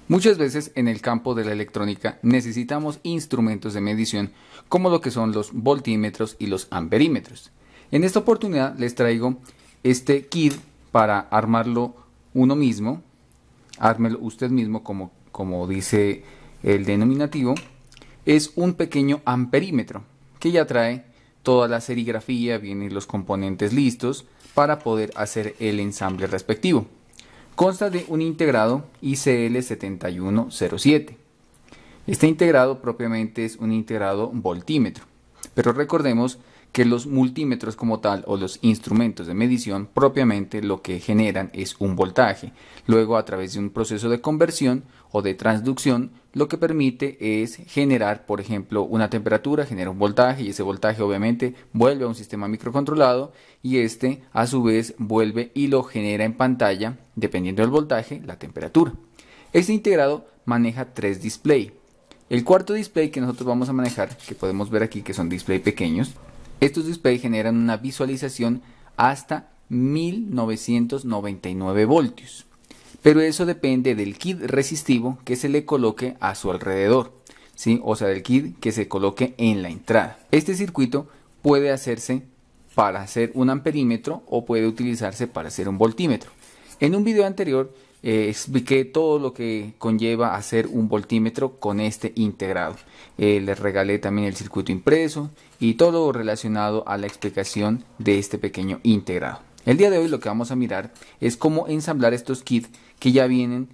Muchas veces en el campo de la electrónica necesitamos instrumentos de medición como lo que son los voltímetros y los amperímetros. En esta oportunidad les traigo este kit para armarlo uno mismo, ármelo usted mismo como dice el denominativo. Es un pequeño amperímetro que ya trae toda la serigrafía, vienen los componentes listos para poder hacer el ensamble respectivo. Consta de un integrado ICL7107. Este integrado propiamente es un integrado voltímetro, pero recordemos que los multímetros como tal o los instrumentos de medición propiamente lo que generan es un voltaje. Luego, a través de un proceso de conversión o de transducción, lo que permite es generar, por ejemplo, una temperatura, genera un voltaje y ese voltaje obviamente vuelve a un sistema microcontrolado y este a su vez vuelve y lo genera en pantalla, dependiendo del voltaje, la temperatura. Este integrado maneja 3 displays. El cuarto display que nosotros vamos a manejar, que podemos ver aquí que son displays pequeños, estos displays generan una visualización hasta 1999 voltios. Pero eso depende del kit resistivo que se le coloque a su alrededor, ¿sí? O sea, del kit que se coloque en la entrada. Este circuito puede hacerse para hacer un amperímetro o puede utilizarse para hacer un voltímetro. En un video anterior expliqué todo lo que conlleva hacer un voltímetro con este integrado. Les regalé también el circuito impreso y todo lo relacionado a la explicación de este pequeño integrado. El día de hoy lo que vamos a mirar es cómo ensamblar estos kits que ya vienen,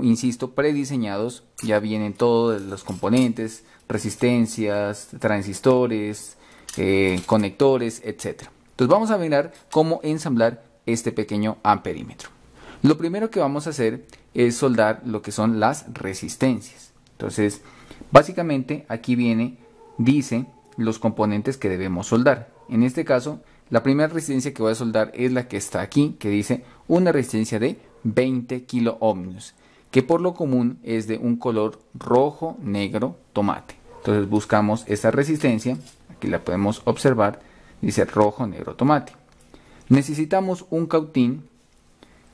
insisto, prediseñados, ya vienen todos los componentes, resistencias, transistores, conectores, etc. Entonces vamos a mirar cómo ensamblar este pequeño amperímetro. Lo primero que vamos a hacer es soldar lo que son las resistencias. Entonces, básicamente aquí dice los componentes que debemos soldar. En este caso, la primera resistencia que voy a soldar es la que está aquí, que dice una resistencia de 20 kilo ohmios, que por lo común es de un color rojo, negro, tomate. Entonces buscamos esa resistencia, aquí la podemos observar, dice rojo, negro, tomate. Necesitamos un cautín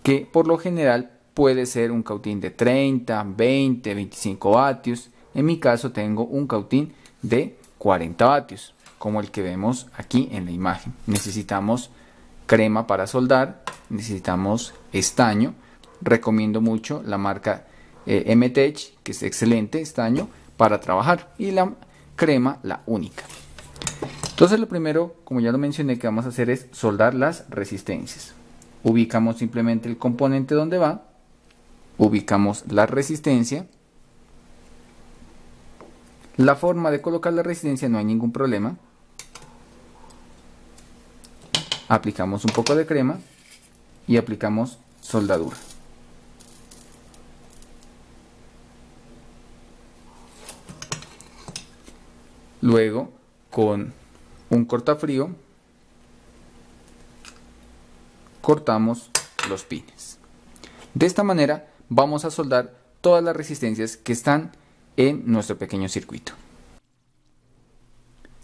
que por lo general puede ser un cautín de 30, 20, 25 vatios. En mi caso tengo un cautín de 40 vatios, como el que vemos aquí en la imagen. Necesitamos crema para soldar, necesitamos estaño. Recomiendo mucho la marca M-Tech, que es excelente estaño para trabajar, y la crema, la única. Entonces lo primero, como ya lo mencioné, que vamos a hacer es soldar las resistencias. Ubicamos simplemente el componente donde va, ubicamos la resistencia. La forma de colocar la resistencia no hay ningún problema. Aplicamos un poco de crema y aplicamos soldadura. Luego, con un cortafrío, cortamos los pines. De esta manera vamos a soldar todas las resistencias que están en nuestro pequeño circuito.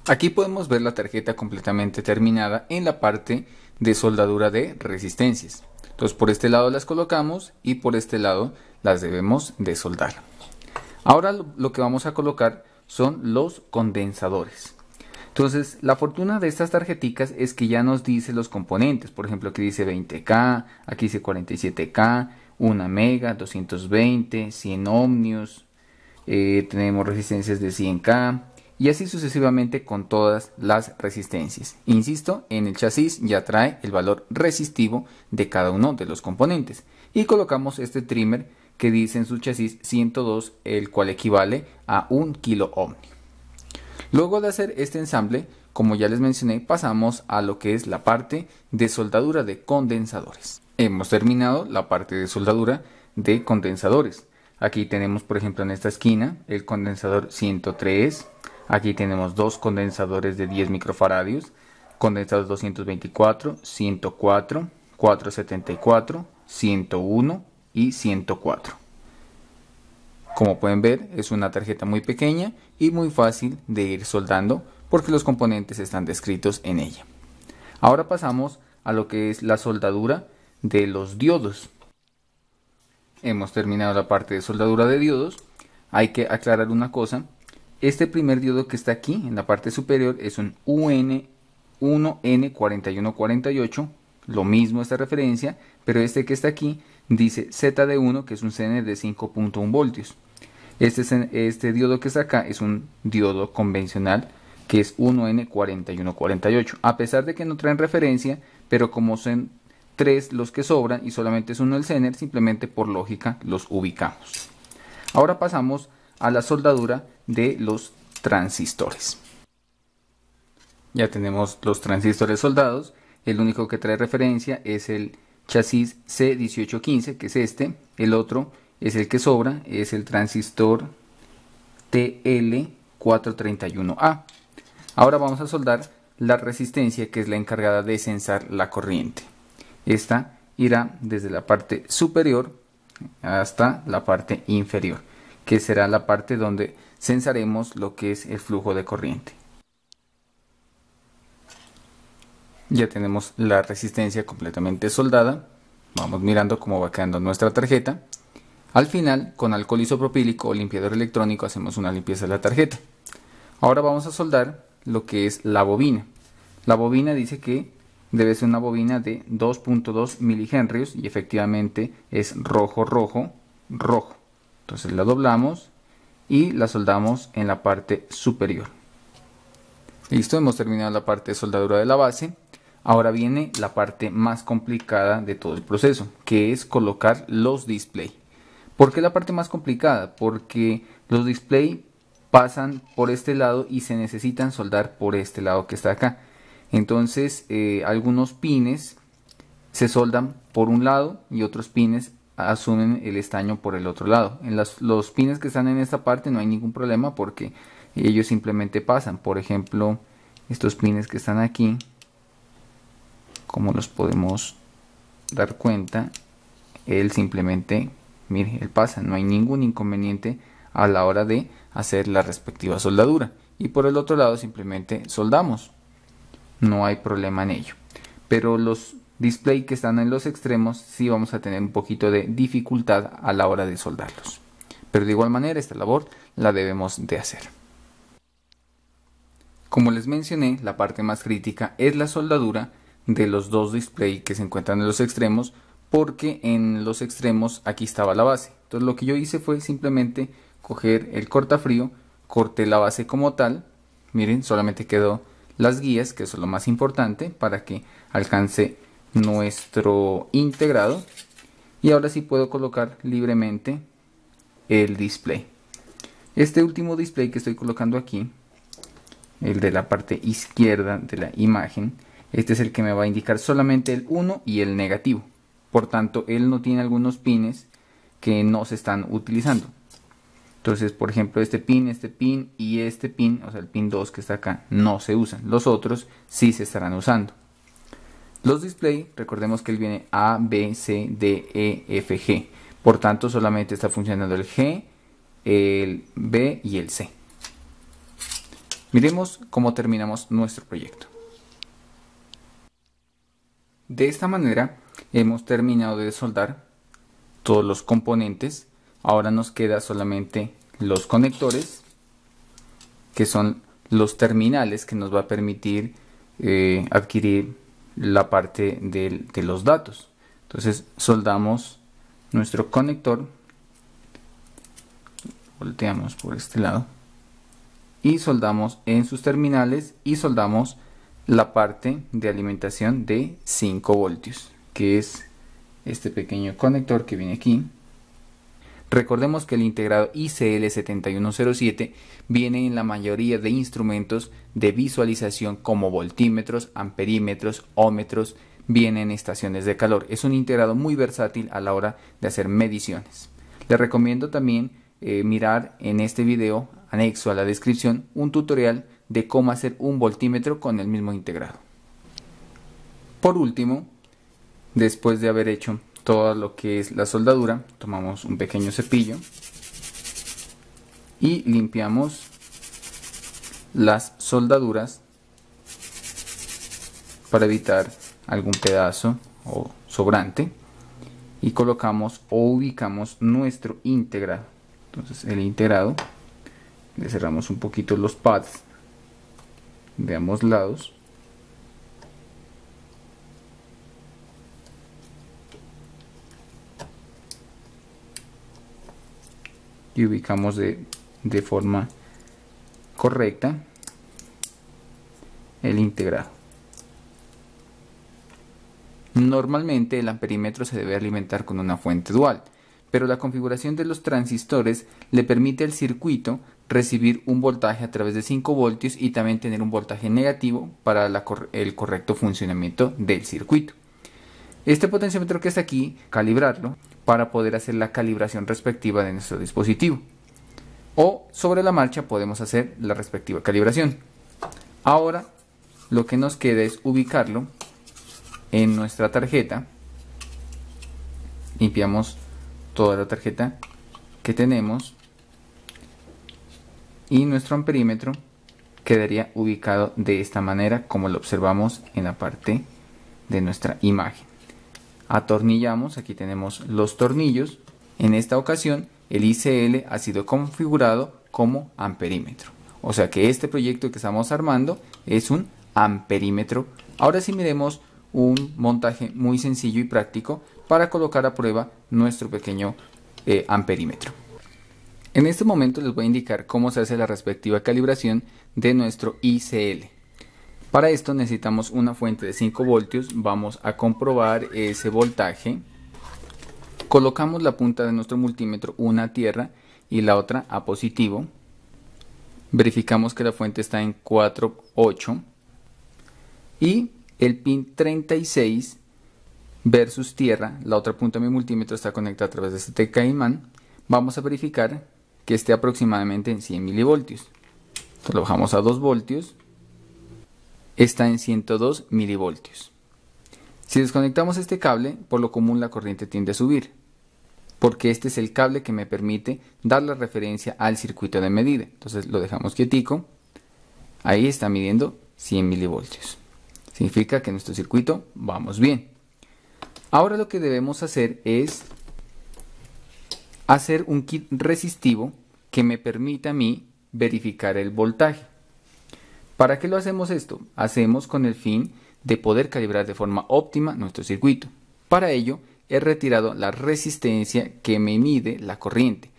Aquí podemos ver la tarjeta completamente terminada en la parte de soldadura de resistencias. Entonces por este lado las colocamos y por este lado las debemos de soldar. Ahora lo que vamos a colocar son los condensadores. Entonces, la fortuna de estas tarjeticas es que ya nos dice los componentes. Por ejemplo, aquí dice 20K, aquí dice 47K, 1 mega, 220, 100 ohmios, tenemos resistencias de 100K y así sucesivamente con todas las resistencias. Insisto, en el chasis ya trae el valor resistivo de cada uno de los componentes. Y colocamos este trimmer que dice en su chasis 102, el cual equivale a 1 kilo ohmio. Luego de hacer este ensamble, como ya les mencioné, pasamos a lo que es la parte de soldadura de condensadores. Hemos terminado la parte de soldadura de condensadores. Aquí tenemos, por ejemplo, en esta esquina el condensador 103. Aquí tenemos dos condensadores de 10 microfaradios, condensadores 224, 104, 474, 101 y 104. Como pueden ver, es una tarjeta muy pequeña y muy fácil de ir soldando porque los componentes están descritos en ella. Ahora pasamos a lo que es la soldadura de los diodos. hemos terminado la parte de soldadura de diodos. Hay que aclarar una cosa. Este primer diodo que está aquí en la parte superior es un UN1N4148, lo mismo esta referencia, pero este que está aquí dice ZD1, que es un zener de 5.1 voltios. Este diodo que está acá es un diodo convencional que es 1N4148, a pesar de que no traen referencia, pero como son 3 los que sobran y solamente es uno el zener, simplemente por lógica los ubicamos. Ahora pasamos a la soldadura de los transistores. Ya tenemos los transistores soldados. El único que trae referencia es el chasis C1815, que es este. El otro es el que sobra, es el transistor TL431A. Ahora vamos a soldar la resistencia, que es la encargada de censar la corriente. Esta irá desde la parte superior hasta la parte inferior, que será la parte donde censaremos lo que es el flujo de corriente. Ya tenemos la resistencia completamente soldada. Vamos mirando cómo va quedando nuestra tarjeta. Al final, con alcohol isopropílico o limpiador electrónico, hacemos una limpieza de la tarjeta. Ahora vamos a soldar lo que es la bobina. La bobina dice que debe ser una bobina de 2.2 milihenrios y efectivamente es rojo, rojo, rojo. Entonces la doblamos y la soldamos en la parte superior. Listo, hemos terminado la parte de soldadura de la base. Ahora viene la parte más complicada de todo el proceso, que es colocar los display. ¿Por qué la parte más complicada? Porque los display pasan por este lado y se necesitan soldar por este lado que está acá. Entonces algunos pines se soldan por un lado y otros pines asumen el estaño por el otro lado. En los pines que están en esta parte no hay ningún problema porque ellos simplemente pasan. Por ejemplo, estos pines que están aquí, como los podemos dar cuenta, él simplemente, mire, él pasa, no hay ningún inconveniente a la hora de hacer la respectiva soldadura. Y por el otro lado simplemente soldamos, no hay problema en ello. Pero los display que están en los extremos sí vamos a tener un poquito de dificultad a la hora de soldarlos. Pero de igual manera esta labor la debemos de hacer. Como les mencioné, la parte más crítica es la soldadura de los dos display que se encuentran en los extremos, porque en los extremos aquí estaba la base. Entonces lo que yo hice fue simplemente coger el cortafrío, corté la base como tal, miren, solamente quedó las guías, que eso es lo más importante para que alcance nuestro integrado, y ahora sí puedo colocar libremente el display. Este último display que estoy colocando aquí, el de la parte izquierda de la imagen, este es el que me va a indicar solamente el 1 y el negativo. Por tanto, él no tiene algunos pines que no se están utilizando. Entonces, por ejemplo, este pin y este pin, o sea, el pin 2 que está acá, no se usan. Los otros sí se estarán usando. Los display, recordemos que él viene A, B, C, D, E, F, G. Por tanto, solamente está funcionando el G, el B y el C. Miremos cómo terminamos nuestro proyecto. De esta manera hemos terminado de soldar todos los componentes. Ahora nos queda solamente los conectores, que son los terminales que nos va a permitir adquirir la parte de los datos. Entonces soldamos nuestro conector, volteamos por este lado y soldamos en sus terminales y soldamos la parte de alimentación de 5 voltios, que es este pequeño conector que viene aquí. Recordemos que el integrado ICL7107 viene en la mayoría de instrumentos de visualización como voltímetros, amperímetros, ohmios, viene en estaciones de calor. Es un integrado muy versátil a la hora de hacer mediciones. Les recomiendo también mirar en este video, anexo a la descripción, un tutorial de cómo hacer un voltímetro con el mismo integrado. Por último, después de haber hecho todo lo que es la soldadura, tomamos un pequeño cepillo y limpiamos las soldaduras para evitar algún pedazo o sobrante. y colocamos o ubicamos nuestro integrado. Entonces el integrado, le cerramos un poquito los pads de ambos lados. Y ubicamos de forma correcta el integrado. Normalmente el amperímetro se debe alimentar con una fuente dual, pero la configuración de los transistores le permite al circuito recibir un voltaje a través de 5 voltios y también tener un voltaje negativo para el correcto funcionamiento del circuito. Este potenciómetro que está aquí, calibrarlo para poder hacer la calibración respectiva de nuestro dispositivo. O sobre la marcha podemos hacer la respectiva calibración. Ahora lo que nos queda es ubicarlo en nuestra tarjeta. Limpiamos toda la tarjeta que tenemos y nuestro amperímetro quedaría ubicado de esta manera, como lo observamos en la parte de nuestra imagen. Atornillamos, aquí tenemos los tornillos. En esta ocasión el ICL ha sido configurado como amperímetro, o sea que este proyecto que estamos armando es un amperímetro. Ahora sí miremos un montaje muy sencillo y práctico para colocar a prueba nuestro pequeño amperímetro. En este momento les voy a indicar cómo se hace la respectiva calibración de nuestro ICL. Para esto necesitamos una fuente de 5 voltios, vamos a comprobar ese voltaje. Colocamos la punta de nuestro multímetro, una a tierra y la otra a positivo. Verificamos que la fuente está en 4,8 y el pin 36 versus tierra, la otra punta de mi multímetro está conectada a través de este TK imán. Vamos a verificar que esté aproximadamente en 100 milivoltios. Entonces lo bajamos a 2 voltios. Está en 102 milivoltios. Si desconectamos este cable, por lo común la corriente tiende a subir, porque este es el cable que me permite dar la referencia al circuito de medida. Entonces lo dejamos quietico. Ahí está midiendo 100 milivoltios. Significa que en nuestro circuito vamos bien. Ahora lo que debemos hacer es hacer un kit resistivo que me permita a mí verificar el voltaje. ¿Para qué lo hacemos esto? Hacemos con el fin de poder calibrar de forma óptima nuestro circuito. Para ello he retirado la resistencia que me mide la corriente.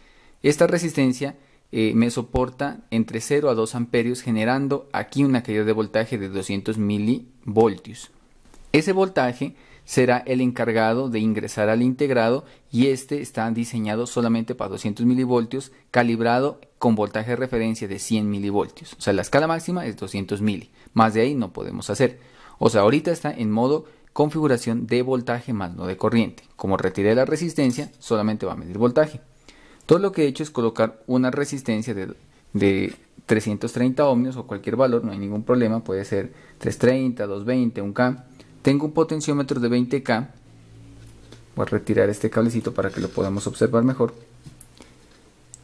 Esta resistencia me soporta entre 0 a 2 amperios, generando aquí una caída de voltaje de 200 milivoltios. Ese voltaje será el encargado de ingresar al integrado y este está diseñado solamente para 200 milivoltios, calibrado con voltaje de referencia de 100 milivoltios. O sea, la escala máxima es 200 mili. Más de ahí no podemos hacer. O sea, ahorita está en modo configuración de voltaje más no de corriente. Como retiré la resistencia, solamente va a medir voltaje. Todo lo que he hecho es colocar una resistencia de 330 ohmios o cualquier valor, no hay ningún problema. Puede ser 330, 220, 1K. Tengo un potenciómetro de 20K. Voy a retirar este cablecito para que lo podamos observar mejor.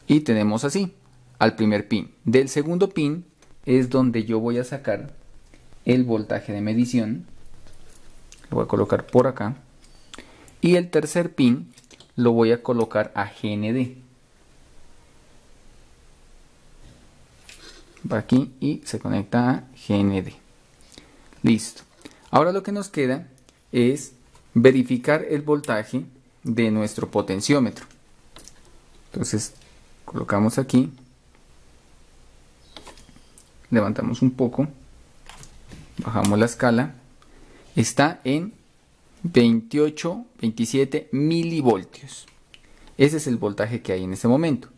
Y tenemos así al primer pin. Del segundo pin es donde yo voy a sacar el voltaje de medición. Lo voy a colocar por acá. Y el tercer pin lo voy a colocar a GND. Va aquí y se conecta a GND. Listo. Ahora lo que nos queda es verificar el voltaje de nuestro potenciómetro. Entonces colocamos aquí, levantamos un poco, bajamos la escala, está en 28, 27 milivoltios. Ese es el voltaje que hay en ese momento.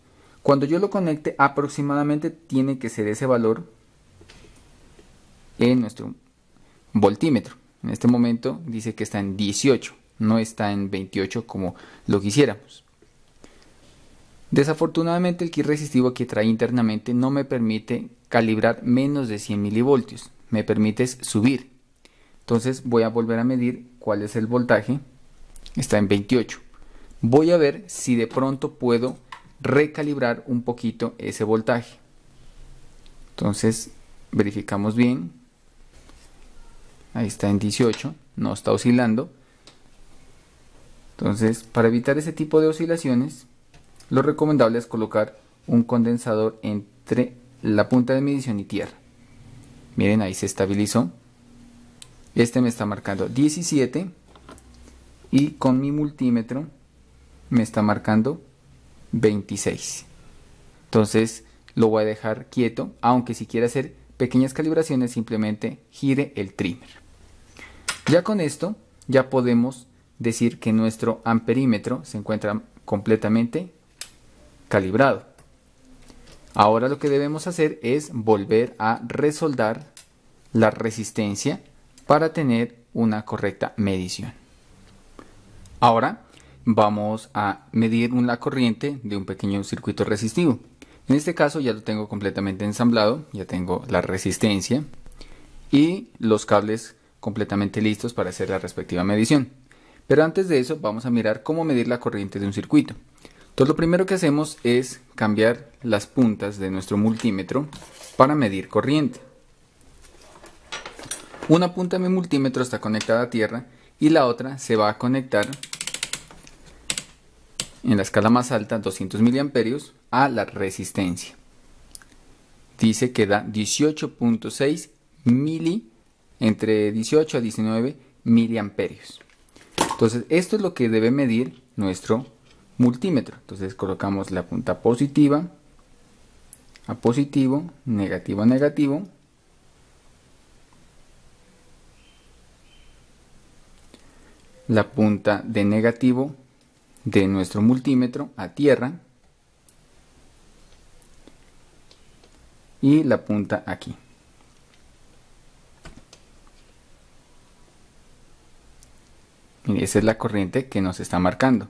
Cuando yo lo conecte, aproximadamente tiene que ser ese valor en nuestro voltímetro. En este momento dice que está en 18, no está en 28 como lo quisiéramos. Desafortunadamente el kit resistivo que trae internamente no me permite calibrar menos de 100 milivoltios, me permite subir. Entonces voy a volver a medir cuál es el voltaje, está en 28. Voy a ver si de pronto puedo recalibrar un poquito ese voltaje. Entonces verificamos bien. Ahí está en 18, no está oscilando. Entonces, para evitar ese tipo de oscilaciones, lo recomendable es colocar un condensador entre la punta de medición y tierra. Miren, ahí se estabilizó. Este me está marcando 17 y con mi multímetro me está marcando 26. Entonces lo voy a dejar quieto, aunque si quiere hacer pequeñas calibraciones simplemente gire el trimmer. Ya con esto ya podemos decir que nuestro amperímetro se encuentra completamente calibrado. Ahora lo que debemos hacer es volver a resoldar la resistencia para tener una correcta medición. Ahora vamos a medir la corriente de un pequeño circuito resistivo. En este caso ya lo tengo completamente ensamblado, ya tengo la resistencia y los cables completamente listos para hacer la respectiva medición. Pero antes de eso vamos a mirar cómo medir la corriente de un circuito. Entonces lo primero que hacemos es cambiar las puntas de nuestro multímetro para medir corriente. Una punta de mi multímetro está conectada a tierra y la otra se va a conectar en la escala más alta, 200 miliamperios, a la resistencia. Dice que da 18.6 mili, entre 18 a 19 miliamperios. Entonces esto es lo que debe medir nuestro multímetro. Entonces colocamos la punta positiva a positivo, negativo a negativo. La punta de negativo de nuestro multímetro a tierra y la punta aquí. Y esa es la corriente que nos está marcando.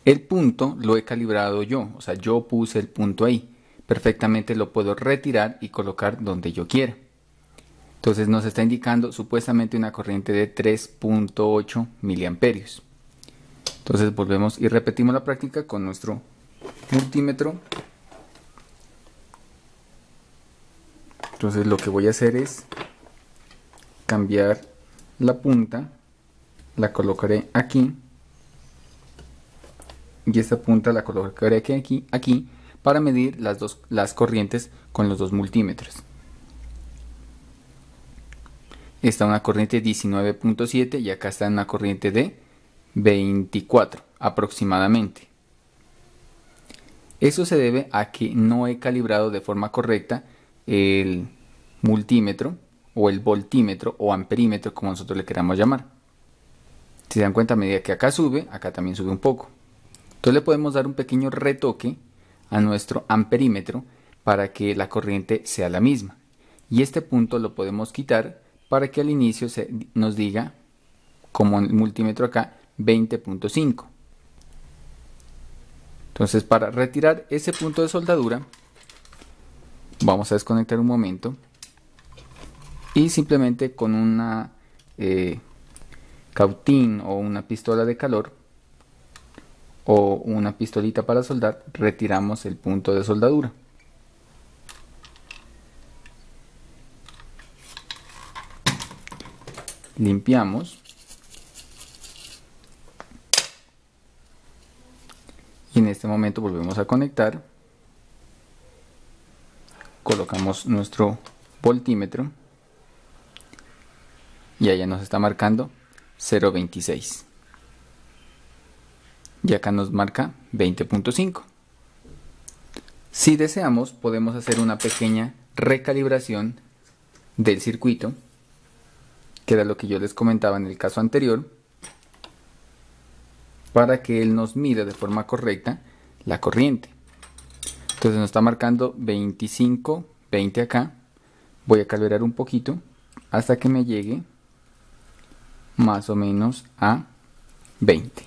El punto lo he calibrado yo, o sea, yo puse el punto ahí. Perfectamente lo puedo retirar y colocar donde yo quiera. Entonces nos está indicando supuestamente una corriente de 3.8 miliamperios. Entonces volvemos y repetimos la práctica con nuestro multímetro. Entonces lo que voy a hacer es cambiar la punta, la colocaré aquí y esta punta la colocaré aquí para medir las corrientes con los dos multímetros. Está una corriente 19.7 y acá está una corriente de 24 aproximadamente. Eso se debe a que no he calibrado de forma correcta el multímetro o el voltímetro o amperímetro, como nosotros le queramos llamar. Si se dan cuenta, a medida que acá sube, acá también sube un poco. Entonces le podemos dar un pequeño retoque a nuestro amperímetro para que la corriente sea la misma. Y este punto lo podemos quitar para que al inicio nos diga, como en el multímetro acá, 20.5. Entonces para retirar ese punto de soldadura vamos a desconectar un momento y simplemente con una cautín o una pistola de calor o una pistolita para soldar retiramos el punto de soldadura. Limpiamos y en este momento volvemos a conectar, colocamos nuestro voltímetro y allá nos está marcando 0.26 y acá nos marca 20.5. Si deseamos podemos hacer una pequeña recalibración del circuito, que era lo que yo les comentaba en el caso anterior, para que él nos mida de forma correcta la corriente. Entonces nos está marcando 25, 20 acá. Voy a calibrar un poquito hasta que me llegue más o menos a 20.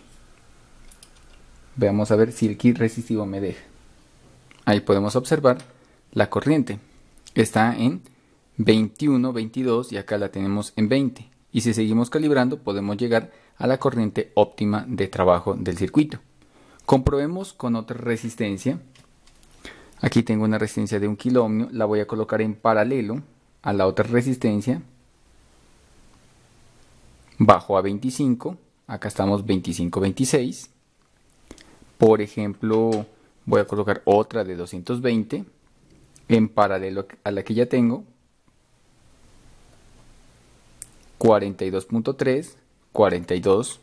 Veamos a ver si el kit resistivo me deja. Ahí podemos observar la corriente. Está en 21, 22 y acá la tenemos en 20. Y si seguimos calibrando podemos llegar a la corriente óptima de trabajo del circuito. Comprobemos con otra resistencia. Aquí tengo una resistencia de 1 kilo ohmio, la voy a colocar en paralelo a la otra resistencia. Bajo a 25 acá estamos 25-26. Por ejemplo, voy a colocar otra de 220 en paralelo a la que ya tengo. 42.3, 42.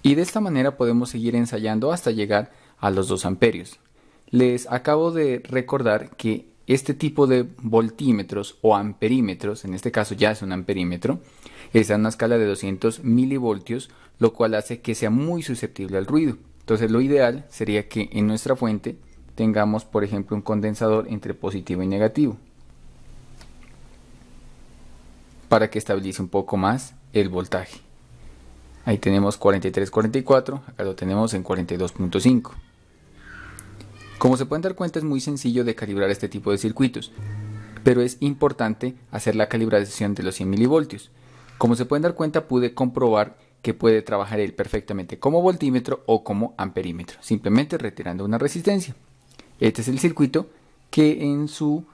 Y de esta manera podemos seguir ensayando hasta llegar a los 2 amperios. Les acabo de recordar que este tipo de voltímetros o amperímetros, en este caso ya es un amperímetro, está en una escala de 200 milivoltios, lo cual hace que sea muy susceptible al ruido. Entonces lo ideal sería que en nuestra fuente tengamos, por ejemplo, un condensador entre positivo y negativo, para que estabilice un poco más el voltaje. Ahí tenemos 43-44, acá lo tenemos en 42.5. Como se pueden dar cuenta, es muy sencillo de calibrar este tipo de circuitos, pero es importante hacer la calibración de los 100 milivoltios. Como se pueden dar cuenta, pude comprobar que puede trabajar él perfectamente como voltímetro o como amperímetro, simplemente retirando una resistencia. Este es el circuito que en su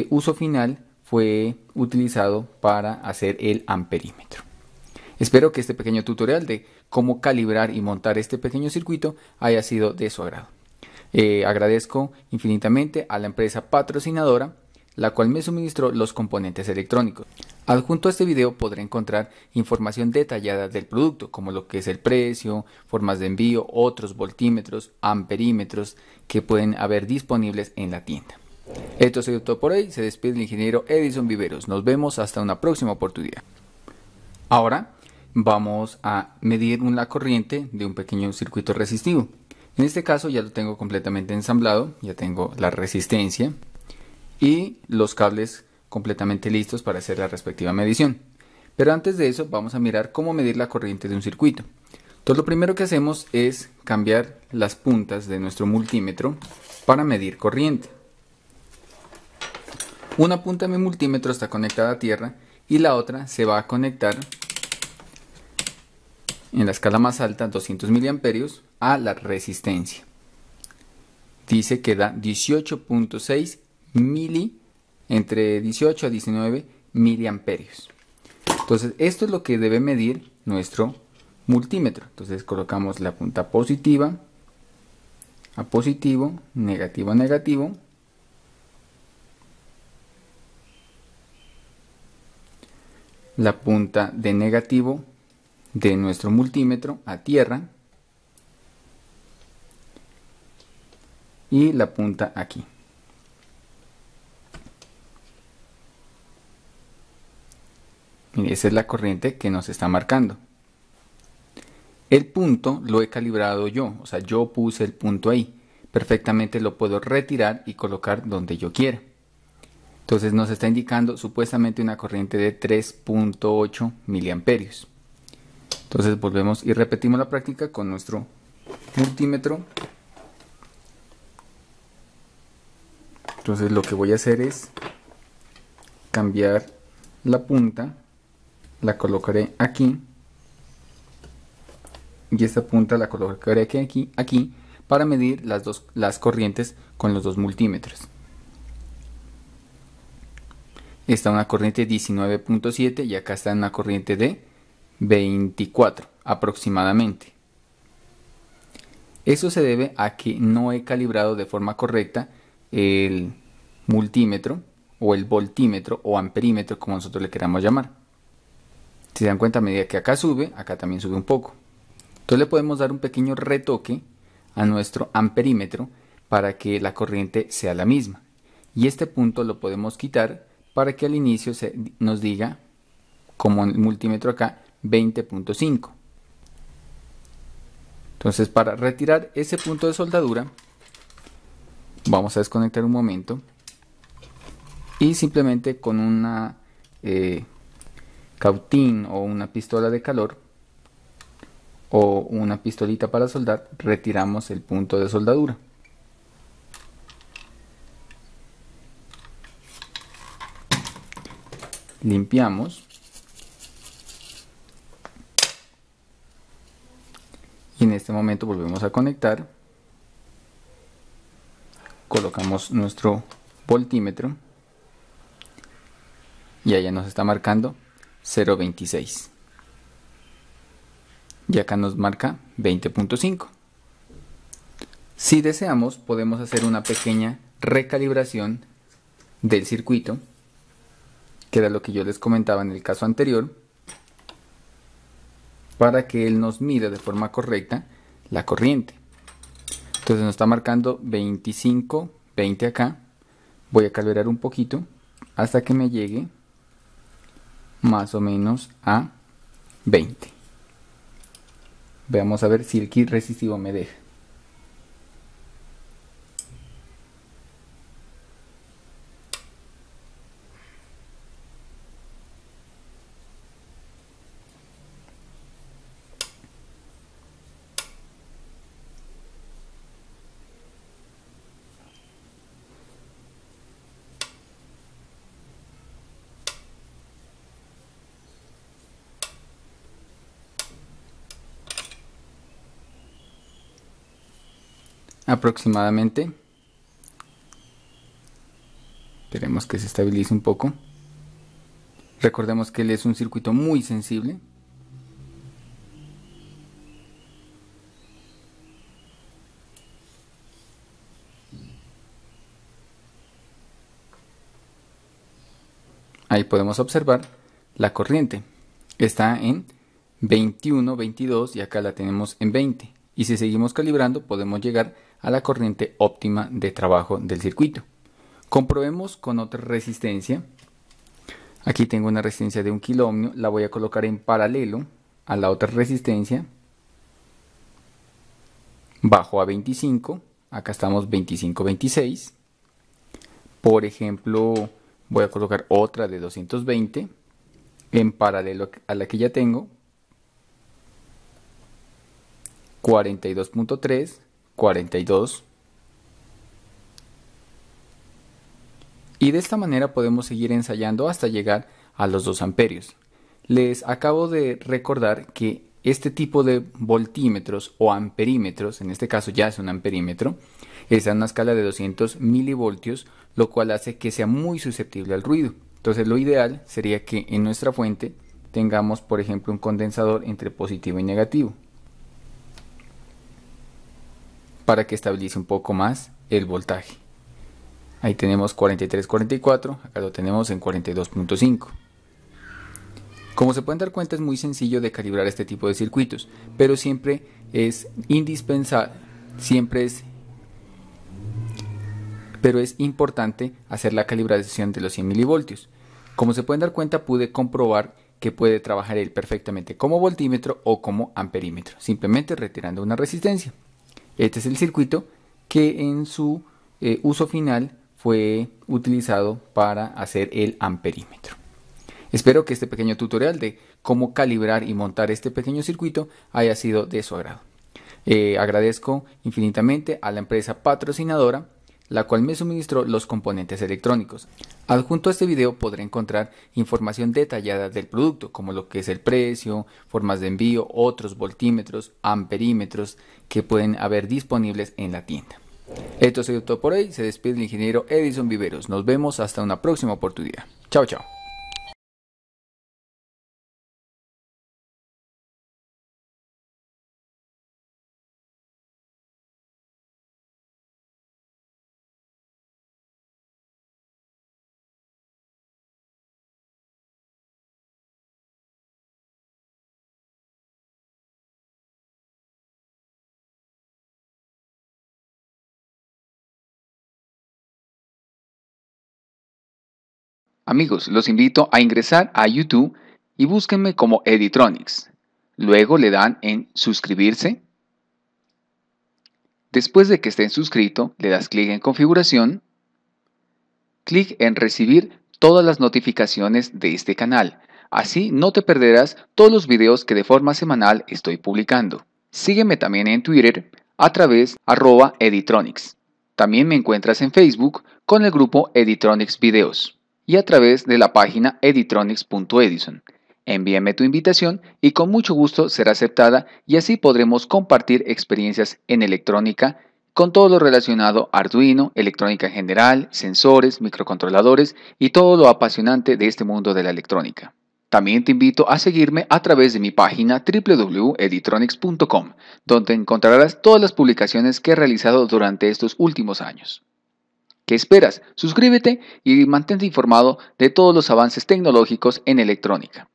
uso final fue utilizado para hacer el amperímetro. Espero que este pequeño tutorial de cómo calibrar y montar este pequeño circuito haya sido de su agrado. Agradezco infinitamente a la empresa patrocinadora, la cual me suministró los componentes electrónicos. Adjunto a este video podré encontrar información detallada del producto, como lo que es el precio, formas de envío, otros voltímetros, amperímetros que pueden haber disponibles en la tienda. Esto ha sido todo por hoy. Se despide el ingeniero Edison Viveros. Nos vemos hasta una próxima oportunidad. Ahora vamos a medir la corriente de un pequeño circuito resistivo. En este caso ya lo tengo completamente ensamblado, ya tengo la resistencia y los cables completamente listos para hacer la respectiva medición. Pero antes de eso vamos a mirar cómo medir la corriente de un circuito. Entonces lo primero que hacemos es cambiar las puntas de nuestro multímetro para medir corriente. Una punta de mi multímetro está conectada a tierra y la otra se va a conectar en la escala más alta, 200 miliamperios, a la resistencia. Dice que da 18.6 mili, entre 18 a 19 miliamperios. Entonces esto es lo que debe medir nuestro multímetro. Entonces colocamos la punta positiva a positivo, negativo a negativo. La punta de negativo de nuestro multímetro a tierra y la punta aquí. Mire, esa es la corriente que nos está marcando. El punto lo he calibrado yo, o sea, yo puse el punto ahí. Perfectamente lo puedo retirar y colocar donde yo quiera. Entonces nos está indicando supuestamente una corriente de 3.8 miliamperios. Entonces volvemos y repetimos la práctica con nuestro multímetro. Entonces lo que voy a hacer es cambiar la punta, la colocaré aquí y esta punta la colocaré aquí para medir las corrientes con los dos multímetros. Está una corriente 19.7 y acá está una corriente de 24 aproximadamente. Eso se debe a que no he calibrado de forma correcta el multímetro o el voltímetro o amperímetro, como nosotros le queramos llamar. Si se dan cuenta, a medida que acá sube, acá también sube un poco. Entonces le podemos dar un pequeño retoque a nuestro amperímetro para que la corriente sea la misma. Y este punto lo podemos quitar para que al inicio nos diga, como en el multímetro acá, 20.5. Entonces, para retirar ese punto de soldadura, vamos a desconectar un momento y simplemente con una cautín o una pistola de calor o una pistolita para soldar, retiramos el punto de soldadura. Limpiamos y en este momento volvemos a conectar, colocamos nuestro voltímetro y allá nos está marcando 0.26. Y acá nos marca 20.5. Si deseamos, podemos hacer una pequeña recalibración del circuito, que era lo que yo les comentaba en el caso anterior, para que él nos mida de forma correcta la corriente. Entonces nos está marcando 25, 20 acá. Voy a calibrar un poquito hasta que me llegue más o menos a 20. Veamos a ver si el kit resistivo me deja. Aproximadamente, esperemos que se estabilice un poco. Recordemos que él es un circuito muy sensible. Ahí podemos observar la corriente. Está en 21, 22 y acá la tenemos en 20. Y si seguimos calibrando podemos llegar a la corriente óptima de trabajo del circuito. Comprobemos con otra resistencia. Aquí tengo una resistencia de 1 kilo ohmio, la voy a colocar en paralelo a la otra resistencia. Bajo a 25, acá estamos 25, 26. Por ejemplo, voy a colocar otra de 220 en paralelo a la que ya tengo. 42.3, 42. Y de esta manera podemos seguir ensayando hasta llegar a los 2 amperios. Les acabo de recordar que este tipo de voltímetros o amperímetros, en este caso ya es un amperímetro, está en una escala de 200 milivoltios, lo cual hace que sea muy susceptible al ruido. Entonces lo ideal sería que en nuestra fuente tengamos, por ejemplo, un condensador entre positivo y negativo, para que estabilice un poco más el voltaje. Ahí tenemos 43-44, acá lo tenemos en 42.5. Como se pueden dar cuenta, es muy sencillo de calibrar este tipo de circuitos, pero siempre es indispensable, pero es importante hacer la calibración de los 100 milivoltios. Como se pueden dar cuenta, pude comprobar que puede trabajar él perfectamente como voltímetro o como amperímetro, simplemente retirando una resistencia. Este es el circuito que en su uso final fue utilizado para hacer el amperímetro. Espero que este pequeño tutorial de cómo calibrar y montar este pequeño circuito haya sido de su agrado. Agradezco infinitamente a la empresa patrocinadora, la cual me suministró los componentes electrónicos. Adjunto a este video podré encontrar información detallada del producto, como lo que es el precio, formas de envío, otros voltímetros, amperímetros que pueden haber disponibles en la tienda. Esto ha sido todo por hoy. Se despide el ingeniero Edison Viveros. Nos vemos hasta una próxima oportunidad. Chao, chao. Amigos, los invito a ingresar a YouTube y búsquenme como Editronics. Luego le dan en suscribirse. Después de que estén suscrito, le das clic en configuración, clic en recibir todas las notificaciones de este canal. Así no te perderás todos los videos que de forma semanal estoy publicando. Sígueme también en Twitter a través @Editronics. También me encuentras en Facebook con el grupo Editronics Videos y a través de la página editronics.edison. Envíame tu invitación y con mucho gusto será aceptada y así podremos compartir experiencias en electrónica con todo lo relacionado a Arduino, electrónica en general, sensores, microcontroladores y todo lo apasionante de este mundo de la electrónica. También te invito a seguirme a través de mi página www.editronics.com, donde encontrarás todas las publicaciones que he realizado durante estos últimos años. ¿Qué esperas? Suscríbete y mantente informado de todos los avances tecnológicos en electrónica.